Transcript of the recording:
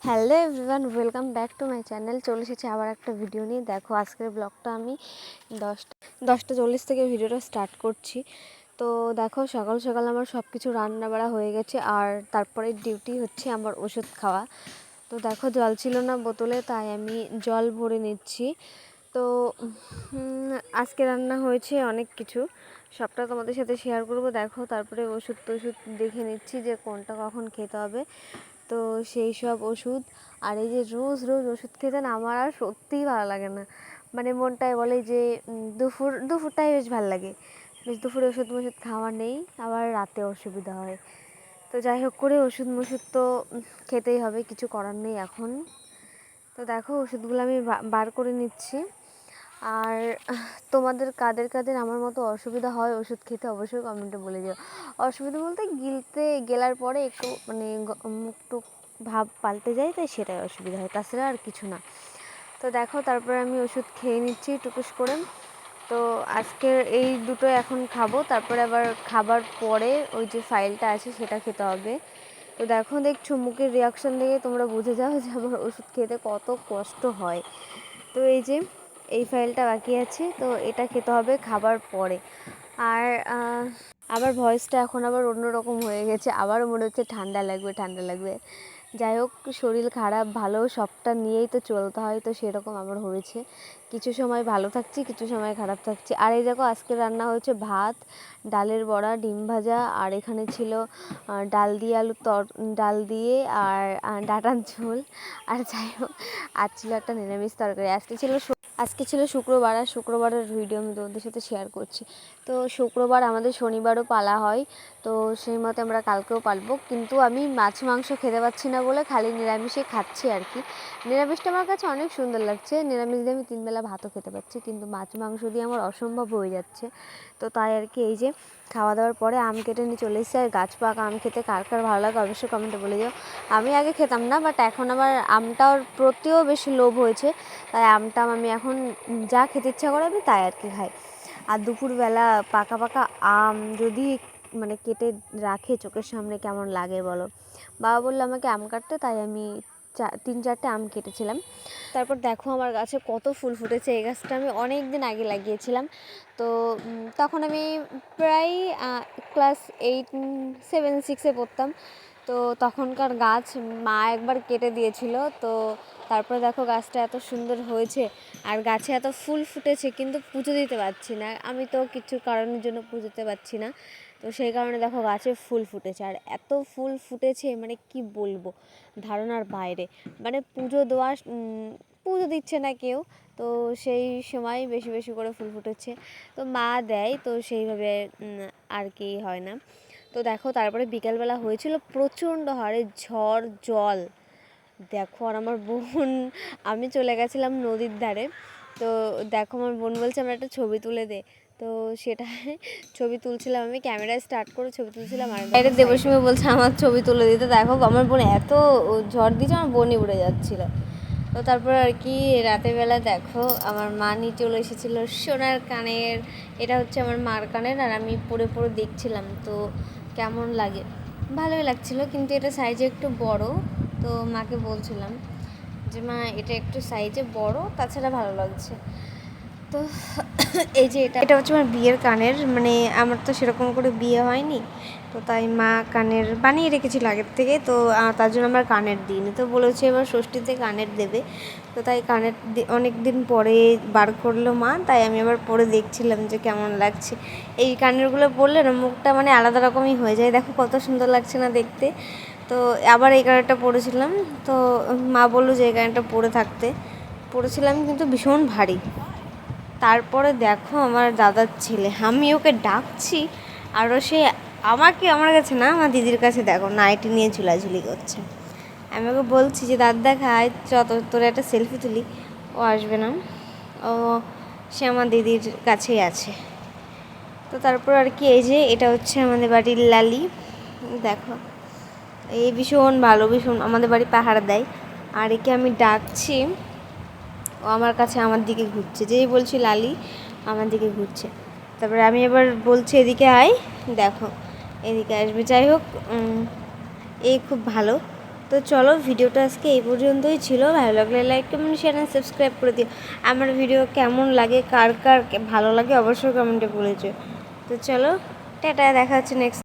Hello everyone, welcome back to my channel. চলে এসেছি আবার একটা ভিডিও নিয়ে। দেখো, আজকের ব্লগটা আমি 10টা 40 থেকে ভিডিওটা স্টার্ট করছি। তো দেখো, সকাল সকাল আমার সব কিছু রান্না বাড়া হয়ে গেছে, আর তারপরে ডিউটি হচ্ছে আমার ওষুধ খাওয়া। তো দেখো, জল ছিল না বোতলে, তাই আমি জল ভরে নিচ্ছি। তো আজকে রান্না হয়েছে অনেক কিছু, সবটা তোমাদের সাথে শেয়ার করব। দেখো, তারপরে ওষুধ দেখে নিচ্ছি যে কোনটা কখন খেতে হবে। তো সেই সব ওষুধ, আর এই যে রোজ রোজ ওষুধ খেতে না আমার আর সত্যিই ভালো লাগে না। মানে মনটাই বলে যে দুপুরটাই বেশ ভালো লাগে, বেশ দুপুরে ওষুধ খাওয়া নেই, আবার রাতে অসুবিধা হয়। তো যাই হোক করে ওষুধ তো খেতেই হবে, কিছু করার নেই এখন। তো দেখো, ওষুধগুলো আমি বার করে নিচ্ছি। আর তোমাদের কাদের কাদের আমার মতো অসুবিধা হয় ওষুধ খেতে, অবশ্যই কমেন্টে বলে দিও। অসুবিধা বলতে গেলার পরে একটু মানে মুখটু ভাব পাল্টে যায়, তাই সেটাই অসুবিধা হয়, তাছাড়া আর কিছু না। তো দেখো, তারপরে আমি ওষুধ খেয়ে নিচ্ছি টুকুস করে। তো আজকের এই দুটো এখন খাবো, তারপরে আবার খাবার পরে ওই যে ফাইলটা আছে সেটা খেতে হবে। তো দেখছো মুখের রিয়াকশান দেখে তোমরা বুঝে যাও যে আমার ওষুধ খেতে কত কষ্ট হয়। তো এই যে এই ফাইলটা বাকি আছে, তো এটা খেতে হবে খাবার পরে। আর আবার ভয়েসটা এখন আবার অন্যরকম হয়ে গেছে, আবারও মনে হচ্ছে ঠান্ডা লাগবে। যাই হোক, শরীর খারাপ ভালো সবটা নিয়েই তো চলতে হয়, তো সেরকম আমার হয়েছে। কিছু সময় ভালো থাকছি, কিছু সময় খারাপ থাকছি। আর এই দেখো, আজকে রান্না হয়েছে ভাত, ডালের বড়া, ডিম ভাজা, আর এখানে ছিল ডাল দিয়ে আর ডাঁটার ঝোল। আর যাই হোক, আজ ছিল একটা নিরামিষ তরকারি। আজকে ছিল শুক্রবার, আর শুক্রবারের ভিডিও আমি তোমাদের সাথে শেয়ার করছি। তো শুক্রবার আমাদের শনিবারও পালা হয়, তো সেই মতে আমরা কালকেও পালবো। কিন্তু আমি মাছ মাংস খেতে পাচ্ছি না বলে খালি নিরামিষে খাচ্ছি আর কি। নিরামিষটা আমার কাছে অনেক সুন্দর লাগছে, নিরামিষ দিয়ে আমি 3 বেলা ভাতও খেতে পাচ্ছি, কিন্তু মাছ মাংস দিয়ে আমার অসম্ভব হয়ে যাচ্ছে। তো তাই আর কি, এই যে খাওয়া দাওয়ার পরে আম কেটে নিয়ে চলে এসেছি। আর গাছ পাকা আম খেতে কার কার ভালো লাগে অবশ্যই কমেন্টে বলে দিও। আমি আগে খেতাম না, বাট এখন আমার আমটার প্রতিও বেশি লোভ হয়েছে, তাই আমি এখন যা খেতে ইচ্ছা করে আমি তাই আর কি খাই। আর দুপুরবেলা পাকা পাকা আম যদি মানে কেটে রাখে চোখের সামনে, কেমন লাগে বলো। বাবা বললো আমাকে আম কাটতে, তাই আমি 3-4টে আম কেটেছিলাম। তারপর দেখো, আমার গাছে কত ফুল ফুটেছে। এই গাছটা আমি অনেক দিন আগে লাগিয়েছিলাম। তো তখন আমি প্রায় ক্লাস 7-6-এ পড়তাম। তো তখনকার গাছ মা একবার কেটে দিয়েছিল। তো তারপরে দেখো, গাছটা এত সুন্দর হয়েছে, আর গাছে এত ফুল ফুটেছে, কিন্তু পুজো দিতে পারছি না। আমি তো কিছু কারণের জন্য পুজোতে পারছি না, তো সেই কারণে দেখো গাছে ফুল ফুটেছে। আর এত ফুল ফুটেছে মানে কি বলবো, ধারণার বাইরে। মানে পুজো দিচ্ছে না কেউ, তো সেই সময় বেশি বেশি করে ফুল ফুটেছে। তো মা দেয়, তো সেইভাবে আর কি হয় না। তো দেখো, তারপরে বিকালবেলা হয়েছিল প্রচণ্ড হারে ঝড় জল। দেখো, আর আমার বোন, আমি চলে গেছিলাম নদীর ধারে। তো দেখো, আমার বোন বলছে আমরা একটা ছবি তুলে দে। তো সেটা ছবি তুলছিলাম, আমি ক্যামেরায় স্টার্ট করে ছবি তুলছিলাম, আর বাইরে দেবসীমা বলছে আমার ছবি তুলে দিতে। দেখো, আমার বোন এত ঝড় দিচ্ছে, আমার বোনই উড়ে যাচ্ছিলো। তো তারপর আর কি রাতের বেলা দেখো, আমার মা নিয়ে চলে এসেছিলো সোনার কানের। এটা হচ্ছে আমার মার কানের, আর আমি পরে পরে দেখছিলাম তো কেমন লাগে। ভালোই লাগছিলো, কিন্তু এটা সাইজে একটু বড়। তো মাকে বলছিলাম যে মা, এটা একটু সাইজে বড়, তাছাড়া ভালো লাগছে। তো এই যে এটা হচ্ছে আমার বিয়ের কানের, মানে আমার তো সেরকম করে বিয়ে হয়নি, তো তাই মা কানের বানিয়ে রেখেছিল আগের থেকে। তো তার জন্য আমার কানের দিইনি, তো বলেছে এবার ষষ্ঠীতে কানের দেবে। তো তাই কানের অনেক দিন পরে বার করলো মা, তাই আমি আবার পরে দেখছিলাম যে কেমন লাগছে। এই কানেরগুলো পরলে না মুখটা মানে আলাদা রকমই হয়ে যায়। দেখো কত সুন্দর লাগছে না দেখতে। তো আবার এই কানেরটা পরেছিলাম, তো মা বললো যে এই কানেরটা পরেছিলাম, কিন্তু ভীষণ ভারী। তারপরে দেখো, আমার দাদার ছেলে, আমি ওকে ডাকছি, আরও সে আমার কাছে না, আমার দিদির কাছে দেখো নাইটি নিয়ে ঝুলাঝুলি করছে। আমি ওকে বলছি যে দাদা খায় তোর একটা সেলফি তুলি। ও আসবে না, ও সে আমার দিদির কাছেই আছে। তো তারপর আর কি, এই যে এটা হচ্ছে আমাদের বাড়ির লালি। দেখো, এই ভীষণ ভালো, ভীষণ আমাদের বাড়ি পাহারা দেয়। আর একে আমি ডাকছি, ও আমার কাছে আমার দিকে ঘুরছে, যেই বলছি লালি আমার দিকে ঘুরছে। তারপরে আমি এবার বলছি এদিকে আয়, দেখো এদিকে আসবে। যাই হোক, এই খুব ভালো। তো চলো, ভিডিওটা আজকে এই পর্যন্তই ছিল। ভালো লাগলে লাইক কমেন্ট শেয়ার আর সাবস্ক্রাইব করে দিও। আমার ভিডিও কেমন লাগে, কার কার ভালো লাগে অবশ্যই কমেন্টে বলেছো। তো চলো, টাটা, দেখা হচ্ছে নেক্সট।